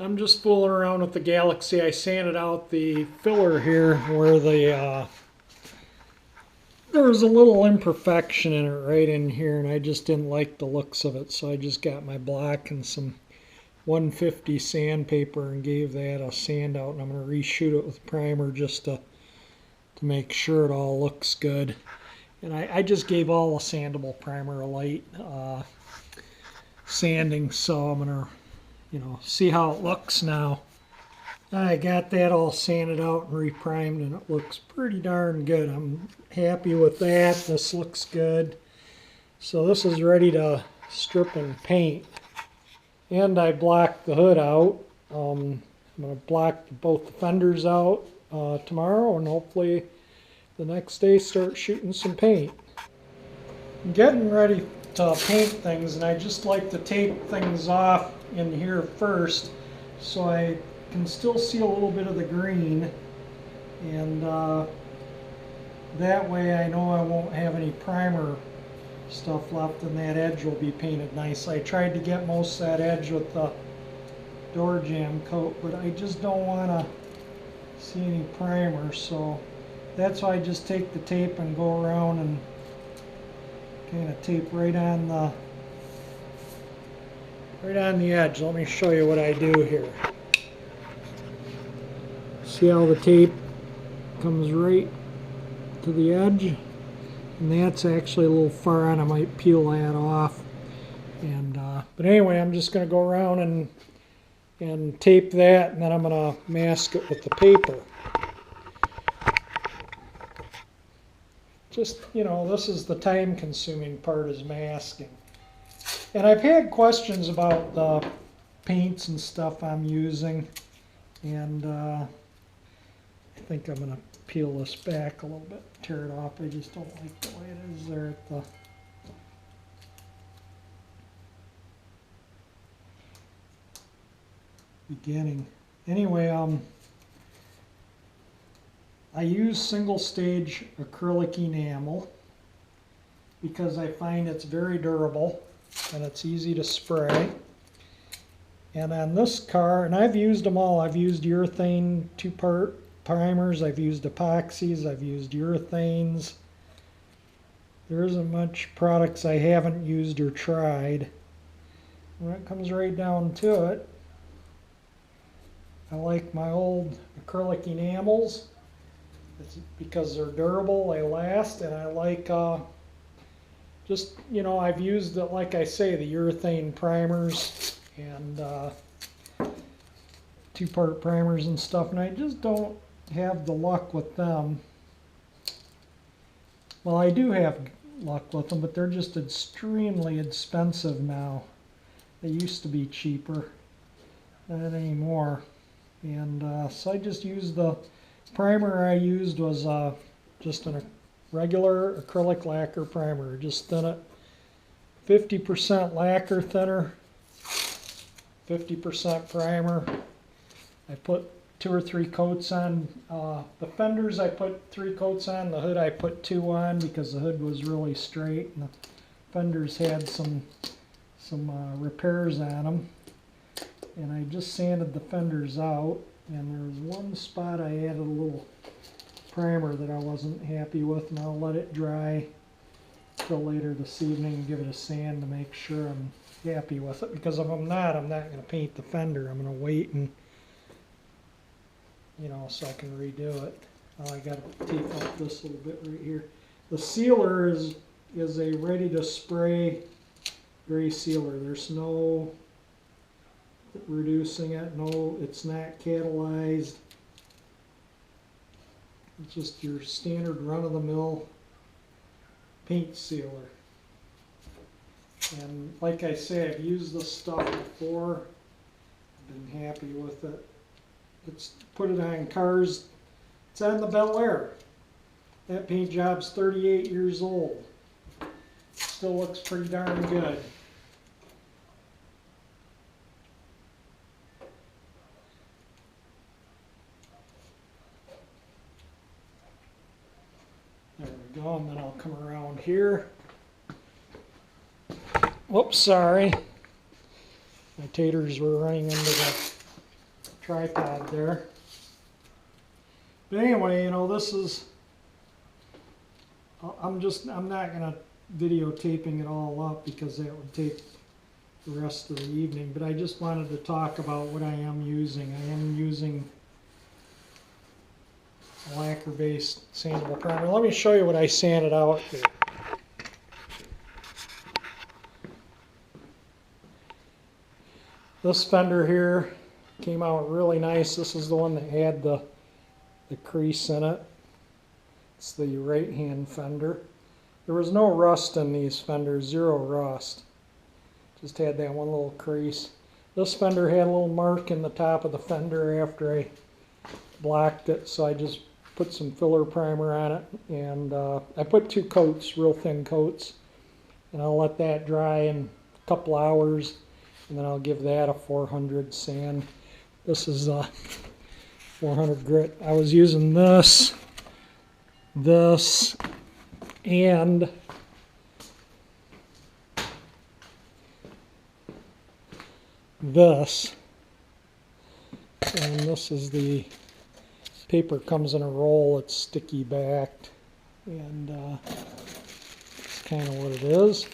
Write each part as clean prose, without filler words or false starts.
I'm just fooling around with the Galaxie. I sanded out the filler here where there was a little imperfection in it right in here, and I just didn't like the looks of it, so I just got my block and some 150 sandpaper and gave that a sand out, and I'm going to reshoot it with primer just to make sure it all looks good. And I just gave all the sandable primer a light sanding, so I'm going to see how it looks now. I got that all sanded out and reprimed, and it looks pretty darn good. I'm happy with that. This looks good. So this is ready to strip and paint. And I blocked the hood out. I'm going to block both the fenders out tomorrow, and hopefully the next day start shooting some paint. I'm getting ready to paint things, and I just like to tape things off in here first so I can still see a little bit of the green, and that way I know I won't have any primer stuff left, and that edge will be painted nice. I tried to get most of that edge with the door jamb coat, but I just don't want to see any primer, so that's why I just take the tape and go around and kind of tape right on the edge. Let me show you what I do here. See how the tape comes right to the edge? And that's actually a little far on. I might peel that off. But anyway, I'm just going to go around and tape that, and then I'm going to mask it with the paper. Just, this is the time-consuming part, is masking. And I've had questions about the paints and stuff I'm using, and I think I'm going to peel this back a little bit, tear it off. I just don't like the way it is there at the beginning. Anyway, I use single stage acrylic enamel because I find it's very durable and it's easy to spray. And on this car, and I've used them all, I've used urethane 2-part primers, I've used epoxies, I've used urethanes. There isn't much products I haven't used or tried. When it comes right down to it, I like my old acrylic enamels. It's because they're durable, they last, and I like I've used it, like I say, the urethane primers and 2-part primers and stuff, and I just don't have the luck with them. Well, I do have luck with them, but they're just extremely expensive now. They used to be cheaper, not anymore. And so I just used the primer I used was just a regular acrylic lacquer primer. Just thin it, 50% lacquer thinner, 50% primer. I put 2 or 3 coats on. The fenders I put 3 coats on. The hood I put 2 on because the hood was really straight and the fenders had some repairs on them. And I just sanded the fenders out, and there was one spot I added a little primer that I wasn't happy with, and I'll let it dry till later this evening and give it a sand to make sure I'm happy with it, because if I'm not going to paint the fender. I'm going to wait and so I can redo it. I got to tape up this little bit right here. The sealer is a ready to spray gray sealer. There's no reducing it, no, it's not catalyzed. It's just your standard run-of-the-mill paint sealer. And like I say, I've used this stuff before. I've been happy with it. It's put it on cars. It's on the Bel Air. That paint job's 38 years old. Still looks pretty darn good. There we go, and then I'll come around here. Whoops, sorry. My taters were running into the tripod there. But anyway, you know, this is, I'm not going to videotaping it all up because that would take the rest of the evening, but I just wanted to talk about what I am using. I am using a lacquer-based sandable primer. Let me show you what I sanded out here. This fender here came out really nice. This is the one that had the crease in it. It's the right-hand fender. There was no rust in these fenders, zero rust. Just had that one little crease. This fender had a little mark in the top of the fender after I blocked it, so I just put some filler primer on it, and I put 2 coats, real thin coats, and I'll let that dry in a couple hours, and then I'll give that a 400 sand. This is 400 grit. I was using this, and this, and this is the paper comes in a roll. It's sticky backed, and it's kind of what it is.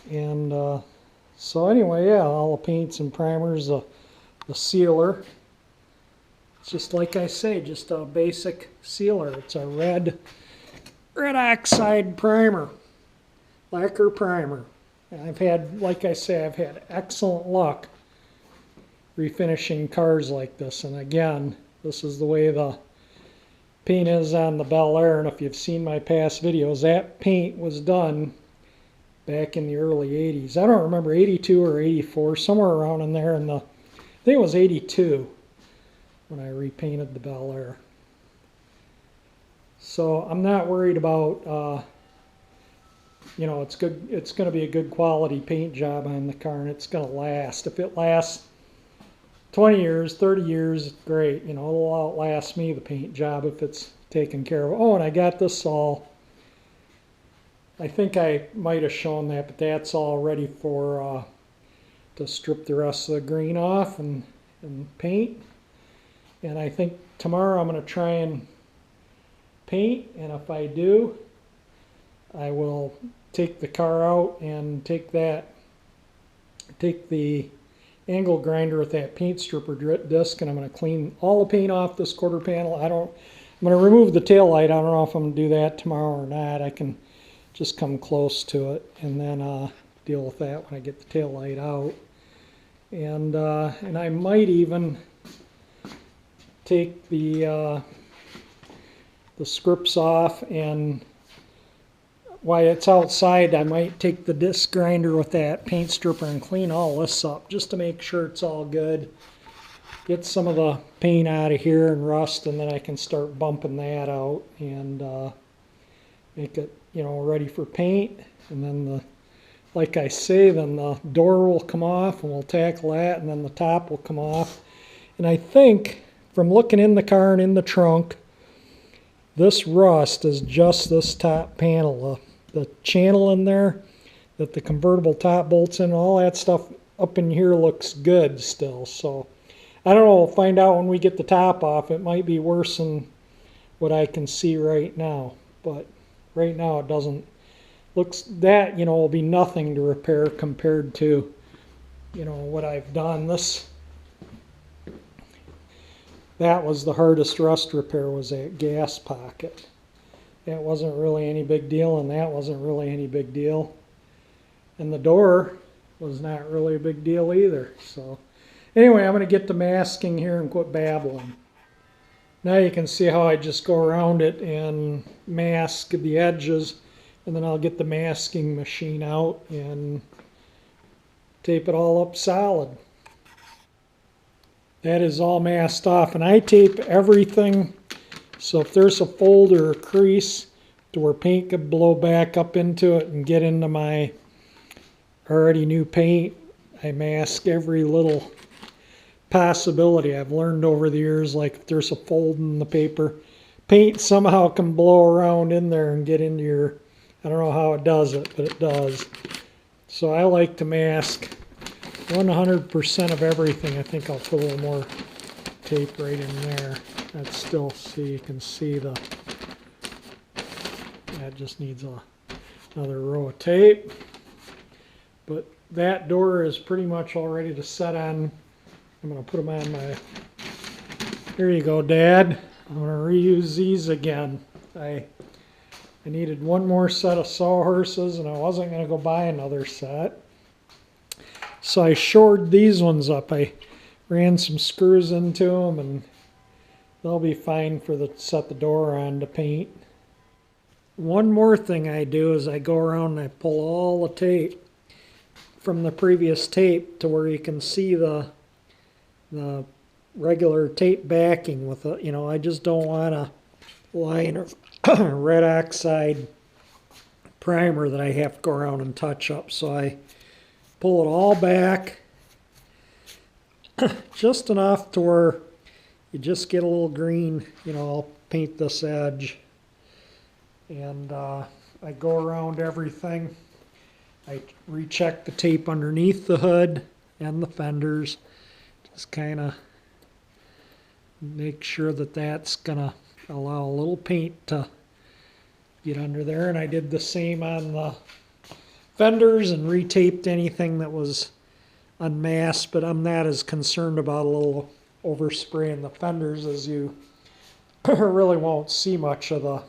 And so anyway, yeah, all the paints and primers, the sealer. It's just like I say, just a basic sealer. It's a red oxide primer, lacquer primer. And I've had, like I say, I've had excellent luck refinishing cars like this. And again, this is the way the paint is on the Bel Air. And if you've seen my past videos, that paint was done back in the early 80s. I don't remember, 82 or 84, somewhere around in there. I think it was 82 when I repainted the Bel Air. So I'm not worried about, you know, it's good. It's going to be a good quality paint job on the car, and it's going to last. If it lasts 20 years, 30 years, great. You know, it'll outlast me, the paint job, if it's taken care of. Oh, and I got this all, I think I might have shown that, but that's all ready for to strip the rest of the green off and paint. And I think tomorrow I'm going to try and paint, and if I do, I will take the car out and take the angle grinder with that paint stripper disc, and I'm going to clean all the paint off this quarter panel. I'm going to remove the tail light. I don't know if I'm going to do that tomorrow or not. I can just come close to it and then deal with that when I get the tail light out. And I might even take the scripts off, and while it's outside, I might take the disc grinder with that paint stripper and clean all this up just to make sure it's all good. Get some of the paint out of here and rust, and then I can start bumping that out and make it, you know, ready for paint. And then like I say, then the door will come off and we'll tackle that, and then the top will come off. And I think from looking in the car and in the trunk, this rust is just this top panel, the channel in there that the convertible top bolts in, all that stuff up in here looks good still. So I don't know, we'll find out when we get the top off. It might be worse than what I can see right now, but right now it doesn't. Looks that, you know, will be nothing to repair compared to, you know, what I've done. That was the hardest rust repair, was that gas pocket. That wasn't really any big deal, and that wasn't really any big deal. And the door was not really a big deal either. So anyway, I'm going to get to masking here and quit babbling. Now you can see how I just go around it and mask the edges, and then I'll get the masking machine out and tape it all up solid. That is all masked off, and I tape everything, so if there's a fold or a crease to where paint could blow back up into it and get into my already new paint, I mask every little possibility. I've learned over the years, like if there's a fold in the paper, paint somehow can blow around in there and get into your, I don't know how it does it, but it does. So I like to mask 100% of everything. I think I'll put a little more tape right in there. That's still, so you can see the, that just needs another row of tape. But that door is pretty much all ready to set on. I'm going to put them on my, here you go, Dad. I'm going to reuse these again. I needed one more set of sawhorses and I wasn't going to go buy another set. So I shored these ones up. I ran some screws into them and they'll be fine for the set the door on to paint. One more thing I do is I go around and I pull all the tape from the previous tape to where you can see the regular tape backing with a, you know, I just don't want a line of red oxide primer that I have to go around and touch up. So I pull it all back just enough to where you just get a little green. You know, I'll paint this edge. And I go around everything. I recheck the tape underneath the hood and the fenders. Just kind of make sure that that's going to allow a little paint to get under there. And I did the same on the fenders and retaped anything that was unmasked, but I'm not as concerned about a little overspray in the fenders, as you really won't see much of the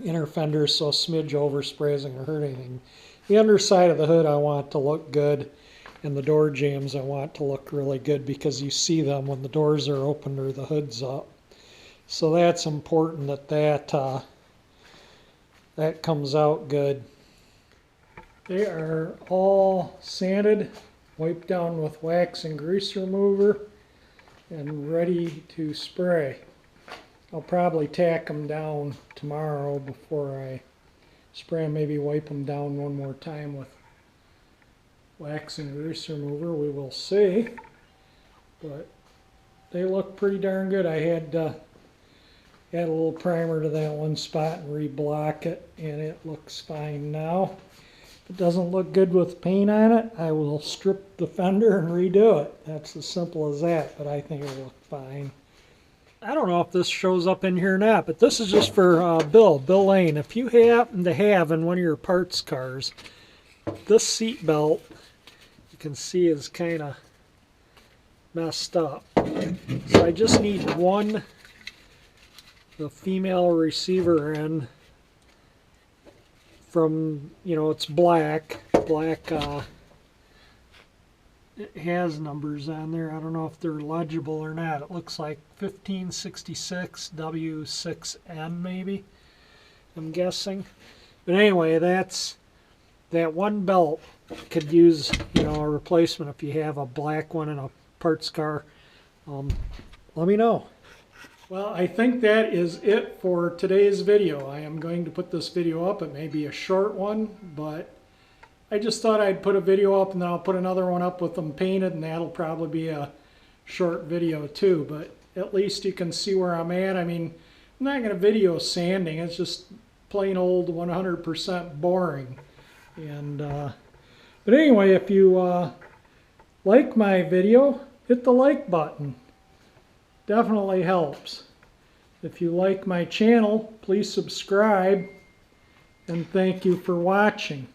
inner fenders, so a smidge overspray isn't going to hurt anything. The underside of the hood I want to look good, and the door jambs I want to look really good because you see them when the doors are opened or the hood's up. So that's important that that comes out good. They are all sanded, wiped down with wax and grease remover, and ready to spray. I'll probably tack them down tomorrow before I spray them, maybe wipe them down one more time with wax and grease remover. We will see. But they look pretty darn good. I had add a little primer to that one spot and reblock it, and it looks fine now. If it doesn't look good with paint on it, I will strip the fender and redo it. That's as simple as that, but I think it'll look fine. I don't know if this shows up in here or not, but this is just for Bill Lane. If you happen to have in one of your parts cars, this seat belt, you can see is kind of messed up. So I just need one, the female receiver end from, you know, it's black. It has numbers on there. I don't know if they're legible or not. It looks like 1566 W6N maybe, I'm guessing. But anyway, that's that one belt could use, you know, a replacement if you have a black one in a parts car. Let me know. Well, I think that is it for today's video. I am going to put this video up. It may be a short one, but I just thought I'd put a video up and then I'll put another one up with them painted, and that'll probably be a short video too, but at least you can see where I'm at. I mean, I'm not going to video sanding. It's just plain old 100% boring. And but anyway, if you like my video, hit the like button. Definitely helps. If you like my channel, please subscribe, and thank you for watching.